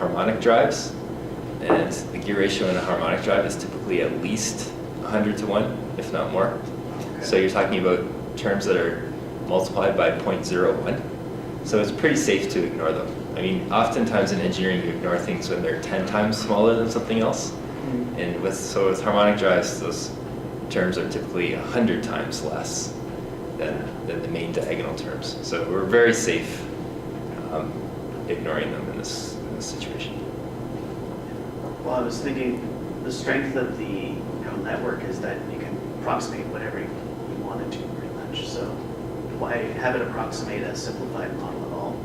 harmonic drives, and the gear ratio in a harmonic drive is typically at least 100 to 1, if not more. Okay. So you're talking about terms that are multiplied by 0.01. So it's pretty safe to ignore them. I mean, oftentimes in engineering you ignore things when they're 10 times smaller than something else. And with harmonic drives, those terms are typically 100 times less than the main diagonal terms. So we're very safe ignoring them in this situation. Well, I was thinking the strength of the network is that you can approximate whatever you wanted to, pretty much. So why have it approximate a simplified model at all?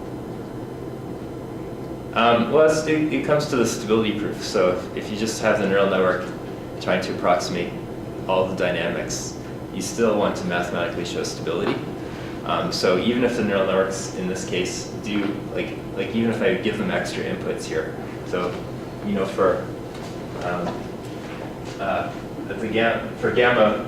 Well, it comes to the stability proof. So if you just have the neural network trying to approximate all the dynamics, you still want to mathematically show stability. So even if the neural networks in this case do, like even if I give them extra inputs here, so for gamma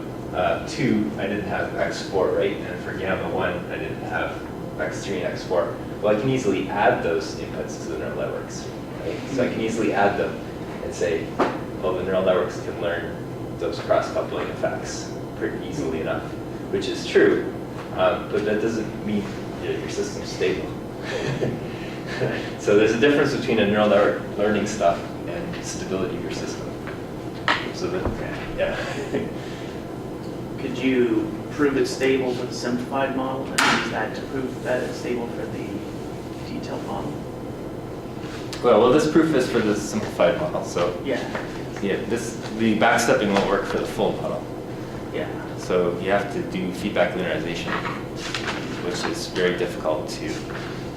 2 I didn't have x4, right? And for gamma 1 I didn't have x3 and x4. Well, I can easily add those inputs to the neural networks, right? So I can easily add them and say, well, the neural networks can learn those cross-coupling effects pretty easily enough, which is true, but that doesn't mean your system's stable. So there's a difference between a neural network learning stuff and stability of your system. So that, yeah. Could you prove it's stable for the simplified model and use that to prove that it's stable for the detailed model? Well, this proof is for the simplified model, so Yeah. the backstepping won't work for the full model. Yeah. So you have to do feedback linearization, which is very difficult to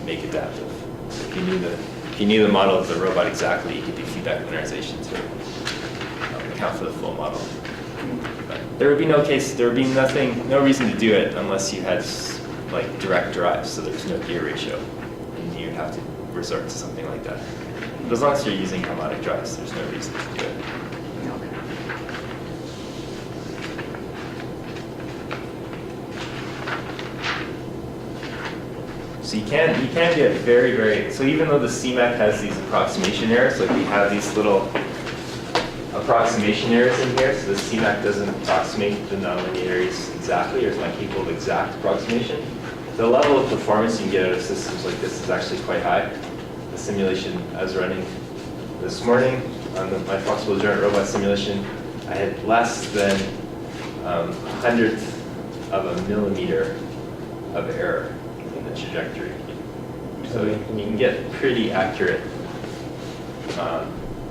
make adaptive. So if you knew the model of the robot exactly, you could do feedback linearization to account for the full model. But there would be no reason to do it unless you had like direct drives, so there's no gear ratio, and you'd have to resort to something like that. But as long as you're using harmonic drives, there's no reason to do it. Okay. So you can get very, so even though the CMAC has these approximation errors, like we have these little approximation errors in here, so the CMAC doesn't approximate the nonlinearities exactly, or it's not capable of exact approximation. The level of performance you can get out of systems like this is actually quite high. The simulation I was running this morning on my flexible joint robot simulation, I had less than 100th of a millimeter of error in the trajectory. So you can get pretty accurate.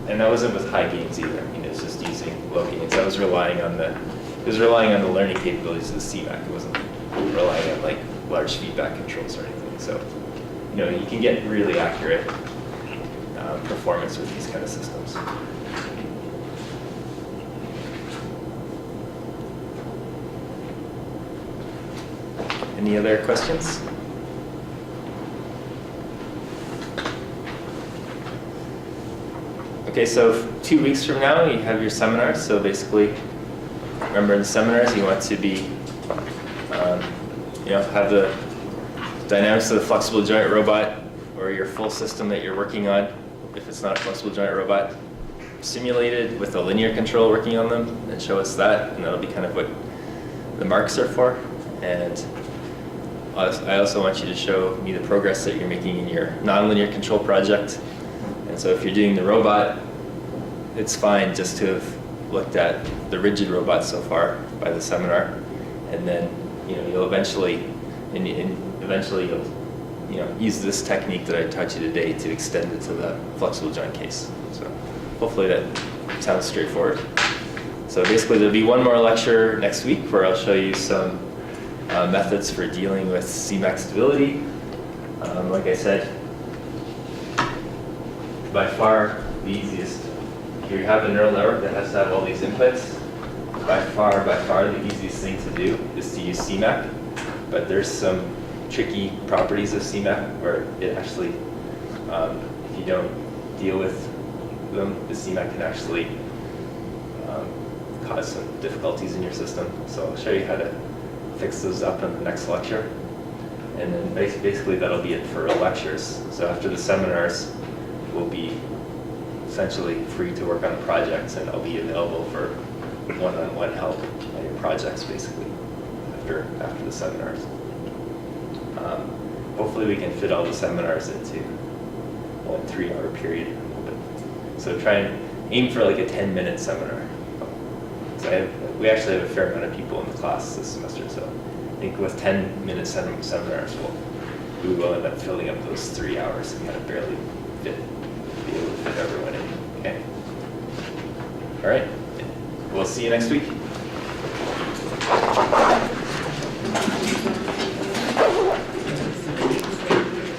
And that wasn't with high gains either. I mean, it was just using low gains. I was relying on the learning capabilities of the CMAC. It wasn't relying on like large feedback controls or anything. So, you can get really accurate performance with these kind of systems. Any other questions? Okay, so 2 weeks from now, you have your seminars. So basically, remember in the seminars, you want to be, have the dynamics of the flexible joint robot or your full system that you're working on, if it's not a flexible joint robot, simulated with a linear control working on them, and show us that, and that'll be kind of what the marks are for. And I also want you to show me the progress that you're making in your nonlinear control project. And so if you're doing the robot, it's fine just to have looked at the rigid robot so far by the seminar, and then you'll eventually you'll use this technique that I taught you today to extend it to the flexible joint case. So hopefully that sounds straightforward. So basically there'll be one more lecture next week where I'll show you some methods for dealing with CMAC stability. Like I said, by far the easiest. If you have a neural network that has to have all these inputs, by far the easiest thing to do is to use CMAC. But there's some tricky properties of CMAC where it actually, if you don't deal with them, the CMAC can actually cause some difficulties in your system. So I'll show you how to fix those up in the next lecture. And then basically that'll be it for lectures. So after the seminars, will be essentially free to work on the projects, and I'll be available for one-on-one help on your projects basically after the seminars. Hopefully we can fit all the seminars into one 3-hour period. So try and aim for like a 10-minute seminar. So we actually have a fair amount of people in the class this semester, so I think with 10-minute seminars, we will end up filling up those 3 hours and kind of barely be able to fit everyone in. Okay. All right. We'll see you next week.